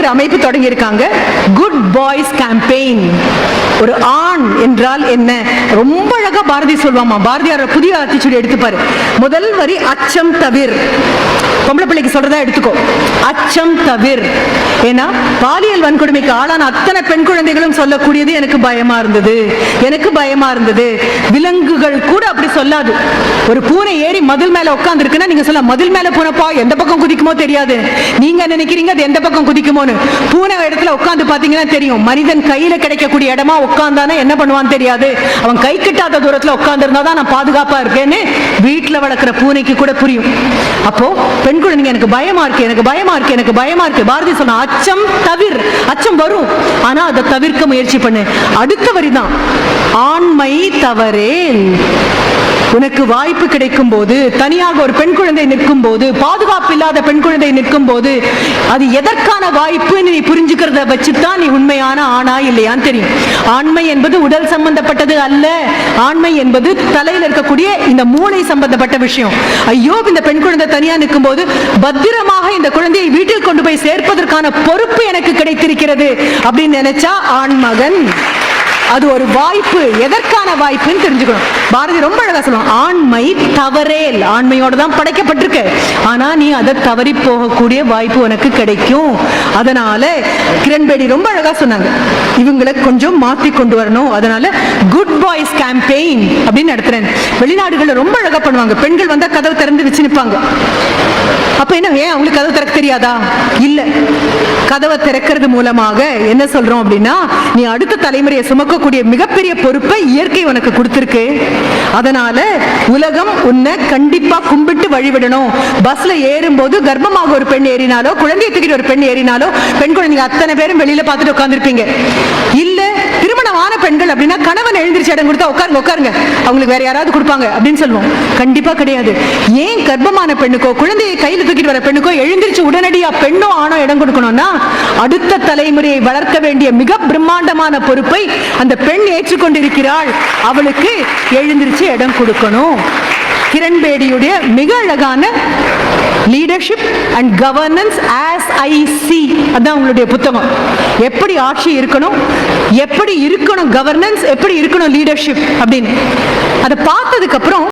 ஒரு அமைப்பு தொடங்கி இருக்காங்க, குட் பாய்ஸ் கேம்பெயின். ஒரு ஆண் என்றால் என்ன ரொம்ப அழகா பாரதி சொல்வாமா. பாரதியார் புதிய ஆத்திச்சூடி எடுத்துப்பாரு. முதல் வரி அச்சம் தவிர். பொம்பளை பிள்ளைக்கு சொல்றதா எடுத்துக்கோ, அச்சம் தவிர். ஏன்னா பாலியல் வன்கொடுமைக்கு ஆளான அத்தனை பெண் குழந்தைகளும் சொல்லக்கூடியது எனக்கு பயமா இருந்தது, எனக்கு பயமா இருந்தது. விலங்குகள் கூட அப்படி சொல்லாது. ஒரு பூனை ஏறி மதில் மேல உட்கார்ந்து இருக்குன்னா நீங்க சொல்ல, மதில் மேல பூனைப்பா எந்த பக்கம் குதிக்குமோ தெரியாது, நீங்க நினைக்கிறீங்க அது எந்த பக்கம் குதிக்குமோன்னு. பூனை இடத்துல உட்கார்ந்து பாத்தீங்கன்னா தெரியும். மனிதன் கையில கிடைக்கக்கூடிய இடமா உட்கார்ந்தானே என்ன பண்ணுவான்னு தெரியாது. அவன் கை கிட்டாத தூரத்துல உட்கார்ந்து இருந்தாதான் நான் பாதுகாப்பா இருக்கேன்னு வீட்டுல வளர்க்கிற பூனைக்கு கூட புரியும். அப்போ பெண் குழந்தைங்க எனக்கு பயமா இருக்கு, எனக்கு பயமா இருக்கு, எனக்கு பயமா இருக்கு. பாரதி சொன்ன அச்சம் தவிர். அச்சம் வரும், ஆனா அதை தவிர்க்க முயற்சி பண்ணு. அடுத்த வரிதான் ஆண்மை தவறேல். உனக்கு வாய்ப்பு கிடைக்கும் போது, தனியாக ஒரு பெண் குழந்தை நிற்கும் போது, பாதுகாப்பு இல்லாத பெண் குழந்தை நிற்கும் போது, அது எதற்கான வாய்ப்பு நீ புரிஞ்சுக்கிறத வச்சுதான் நீ உண்மையான ஆணா இல்லையான்னு தெரியும். ஆண்மை என்பது உடல் சம்பந்தப்பட்டது அல்ல. ஆண்மை என்பது தலையில் இருக்கக்கூடிய இந்த மூளை சம்பந்தப்பட்ட விஷயம். ஐயோ, இந்த பெண் குழந்தை தனியா நிற்கும் போது பத்திரமாக இந்த குழந்தையை வீட்டில் கொண்டு போய் சேர்ப்பதற்கான பொறுப்பு எனக்கு கிடைத்திருக்கிறது அப்படின்னு நினைச்சா ஆண்மகன். அது ஒரு வாய்ப்பு. எதற்கான வாய்ப்புன்னு தெரிஞ்சுக்கணும். பாரதி ரொம்ப அழகா சொல்லுவான், ஆண்மை தவறேல். ஆண்மையோட தான் படைக்கப்பட்டிருக்க, ஆனா நீ அதை தவறி போகக்கூடிய வாய்ப்பு உனக்கு கிடைக்கும். அதனால கிரண்பேடி ரொம்ப அழகா சொன்னாங்க, இவங்களை கொஞ்சம் மாற்றி கொண்டு வரணும். அதனால குட் பாய்ஸ் கேம்பெயின் அப்படின்னு நடத்துறேன். வெளிநாடுகள்ல ரொம்ப அழகா பண்ணுவாங்க. பெண்கள் வந்தா கதவு திறந்து வச்சு நிற்பாங்க. அப்ப என்ன, ஏன் அவங்களுக்கு கதவு திறக்க தெரியாதா? இல்ல, கதவை திறக்கிறது மூலமாக என்ன சொல்றோம் அப்படின்னா, நீ அடுத்த தலைமுறையை சுமக்கக்கூடிய மிகப்பெரிய பொறுப்பை இயற்கை உனக்கு கொடுத்திருக்கு. அதனால உலகம் உன்னை கண்டிப்பா கும்பிட்டு வழிவிடணும். பஸ்ல ஏறும் போது கர்ப்பமாக ஒரு பெண் ஏறினாலோ, குழந்தையை தூக்கிட்டு ஒரு பெண் ஏறினாலோ, பெண் குழந்தைங்க அத்தனை பேரும் வெளியில பார்த்துட்டு உட்கார்ந்துருப்பீங்க. இல்ல திருமணமான பெண்கள் அப்படின்னா கணவன் எழுந்திரிச்சு இடம் கொடுத்தா உட்காருங்க உட்காருங்க, அவங்களுக்கு வேற யாராவது கொடுப்பாங்க அப்படின்னு சொல்லுவோம். கண்டிப்பா கிடையாது. ஏன் கர்ப்பமான பெண்ணுக்கோ, குழந்தையை கையில் தூக்கிட்டு வர பெண்ணுக்கோ எழுந்திரிச்சு உடனடியா பெண்ணோ ஆணோ இடம் கொடுக்கணும்னா, அடுத்த தலைமுறையை வளர்க்க வேண்டிய மிக பிரம்மாண்டமான பொறுப்பை அந்த பெண் ஏற்றுக்கொண்டிருக்கிறாள். அவளுக்கு எழுந்திரிச்சு இடம் கொடுக்கணும். கிரண்பேடியுடைய மிக அழகான leadership and governance as I C, அதான் உங்களுடைய புத்தகம். எப்படி ஆட்சி இருக்கணும், எப்படி இருக்கணும் கவர்னன்ஸ், எப்படி இருக்கணும் லீடர்ஷிப் அப்படின்னு அதை பார்த்ததுக்கு அப்புறம்